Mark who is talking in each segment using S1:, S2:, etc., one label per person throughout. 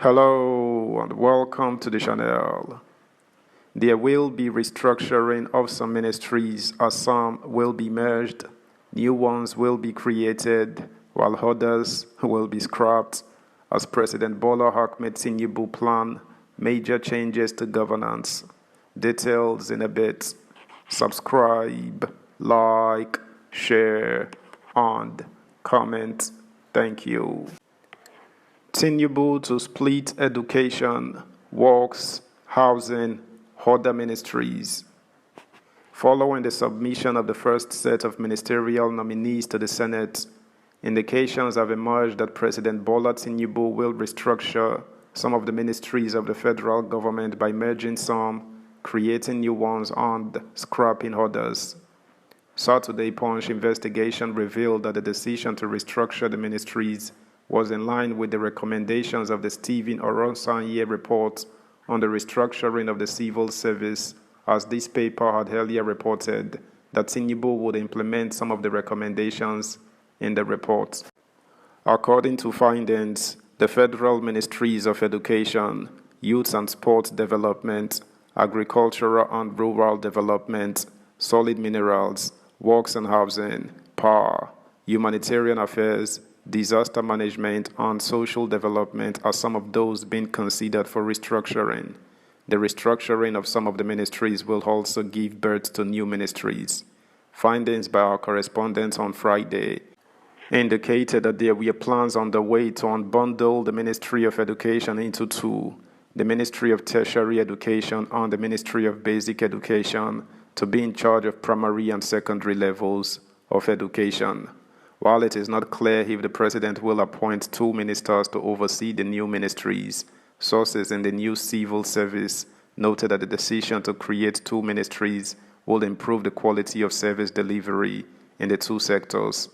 S1: Hello and welcome to the channel. There will be restructuring of some ministries as some will be merged, new ones will be created, while others will be scrapped as President Bola Ahmed Tinubu plan major changes to governance. Details in a bit. Subscribe, like, share, and comment. Thank you. Tinubu to split education, works, housing, other ministries. Following the submission of the first set of ministerial nominees to the Senate, indications have emerged that President Bola Tinubu will restructure some of the ministries of the federal government by merging some, creating new ones, and scrapping others. Saturday Punch investigation revealed that the decision to restructure the ministries was in line with the recommendations of the Stephen Oronsanye report on the restructuring of the civil service, as this paper had earlier reported that Tinubu would implement some of the recommendations in the report. According to findings, the federal ministries of Education, Youth and Sport Development, Agricultural and Rural Development, Solid Minerals, Works and Housing, Power, Humanitarian Affairs, Disaster Management, and Social Development are some of those being considered for restructuring. The restructuring of some of the ministries will also give birth to new ministries. Findings by our correspondents on Friday indicated that there were plans on the way to unbundle the Ministry of Education into two, the Ministry of Tertiary Education and the Ministry of Basic Education, to be in charge of primary and secondary levels of education. While it is not clear if the president will appoint two ministers to oversee the new ministries, sources in the new civil service noted that the decision to create two ministries will improve the quality of service delivery in the two sectors.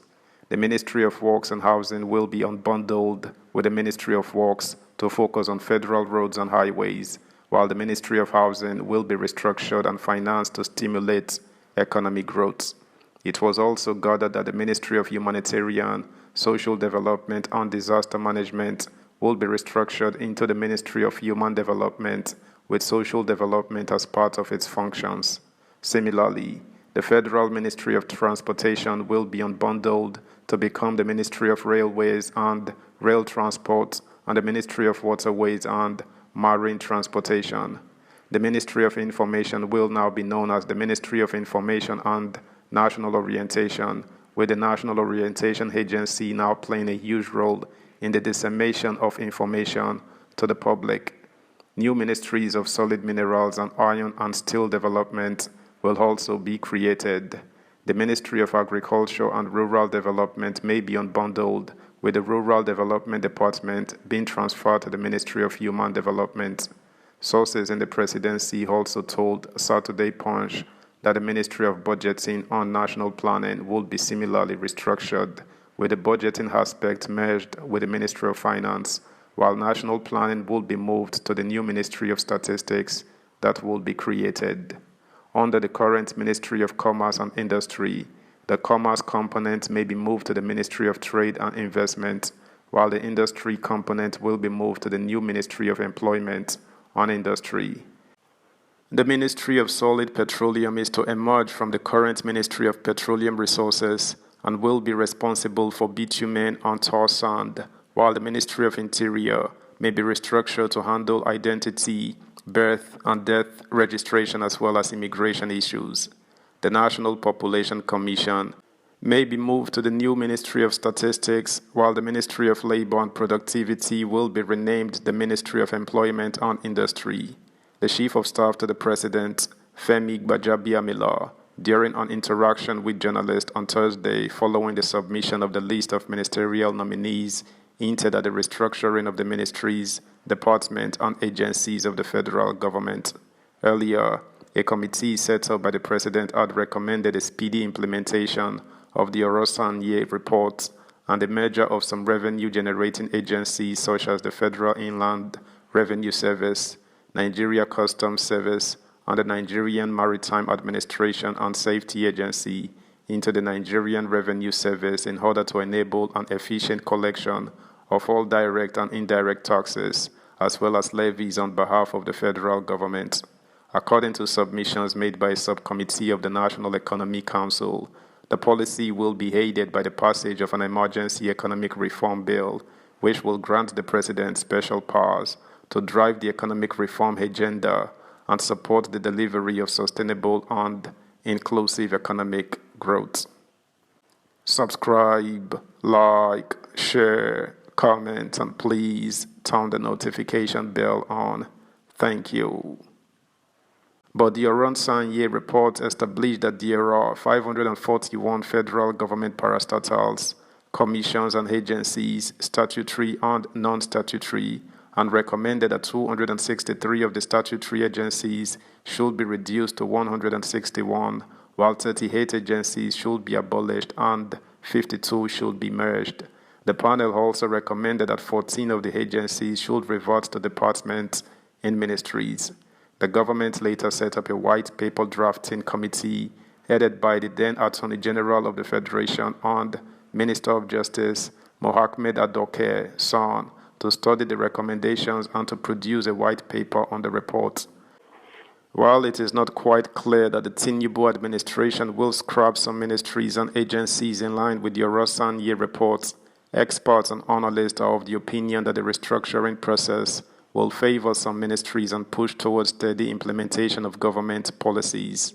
S1: The Ministry of Works and Housing will be unbundled with the Ministry of Works to focus on federal roads and highways, while the Ministry of Housing will be restructured and financed to stimulate economic growth. It was also gathered that the Ministry of Humanitarian, Social Development and Disaster Management will be restructured into the Ministry of Human Development, with social development as part of its functions. Similarly, the Federal Ministry of Transportation will be unbundled to become the Ministry of Railways and Rail Transport and the Ministry of Waterways and Marine Transportation. The Ministry of Information will now be known as the Ministry of Information and National Orientation, with the National Orientation Agency now playing a huge role in the dissemination of information to the public. New ministries of solid minerals and iron and steel development will also be created. The Ministry of Agriculture and Rural Development may be unbundled, with the Rural Development Department being transferred to the Ministry of Human Development. Sources in the presidency also told Saturday Punch that the Ministry of Budgeting and National Planning will be similarly restructured, with the budgeting aspect merged with the Ministry of Finance, while national planning will be moved to the new Ministry of Statistics that will be created. Under the current Ministry of Commerce and Industry, the commerce component may be moved to the Ministry of Trade and Investment, while the industry component will be moved to the new Ministry of Employment and Industry. The Ministry of Solid Petroleum is to emerge from the current Ministry of Petroleum Resources and will be responsible for bitumen and tar sand, while the Ministry of Interior may be restructured to handle identity, birth and death registration as well as immigration issues. The National Population Commission may be moved to the new Ministry of Statistics, while the Ministry of Labor and Productivity will be renamed the Ministry of Employment and Industry. The Chief of Staff to the President, Femi Gbajabiamila, during an interaction with journalists on Thursday following the submission of the list of ministerial nominees, hinted at the restructuring of the ministries, departments, and agencies of the federal government. Earlier, a committee set up by the President had recommended a speedy implementation of the Oronsanye report and the merger of some revenue-generating agencies such as the Federal Inland Revenue Service, Nigeria Customs Service, and the Nigerian Maritime Administration and Safety Agency into the Nigerian Revenue Service in order to enable an efficient collection of all direct and indirect taxes, as well as levies on behalf of the federal government. According to submissions made by a subcommittee of the National Economic Council, the policy will be aided by the passage of an emergency economic reform bill, which will grant the president special powers to drive the economic reform agenda and support the delivery of sustainable and inclusive economic growth. Subscribe, like, share, comment, and please turn the notification bell on. Thank you. But the Oron-Sanye report established that there are 541 federal government parastatals, commissions and agencies, statutory and non-statutory, and recommended that 263 of the statutory agencies should be reduced to 161, while 38 agencies should be abolished and 52 should be merged. The panel also recommended that 14 of the agencies should revert to departments in ministries. The government later set up a white paper drafting committee headed by the then Attorney General of the Federation and Minister of Justice, Mohammed Adoke San, to study the recommendations and to produce a white paper on the report. While it is not quite clear that the Tinubu administration will scrap some ministries and agencies in line with the Oron-Sanye reports, experts and analysts are of the opinion that the restructuring process will favor some ministries and push towards steady implementation of government policies.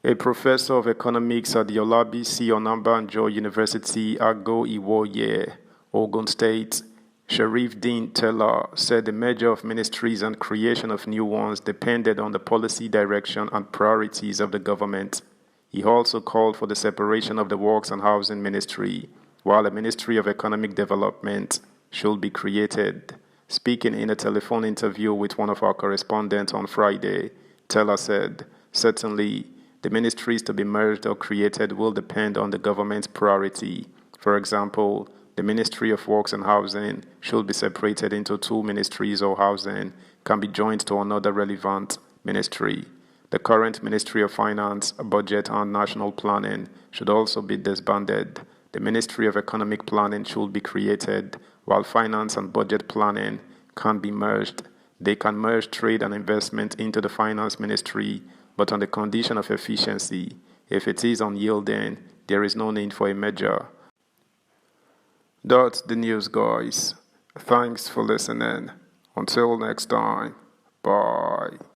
S1: A professor of economics at the Olabisi Onabanjo University, Ago Iwoye, Ogun State, Sharif Dean Teller, said the merger of ministries and creation of new ones depended on the policy direction and priorities of the government. He also called for the separation of the Works and Housing Ministry, while a Ministry of Economic Development should be created. Speaking in a telephone interview with one of our correspondents on Friday, Teller said, "Certainly, the ministries to be merged or created will depend on the government's priority. For example, the Ministry of Works and Housing should be separated into two ministries, or housing can be joined to another relevant ministry. The current Ministry of Finance, Budget and National Planning should also be disbanded. The Ministry of Economic Planning should be created, while Finance and Budget Planning can be merged. They can merge trade and investment into the Finance Ministry, but on the condition of efficiency. If it is unyielding, there is no need for a merger." That's the news, guys. Thanks for listening. Until next time, bye.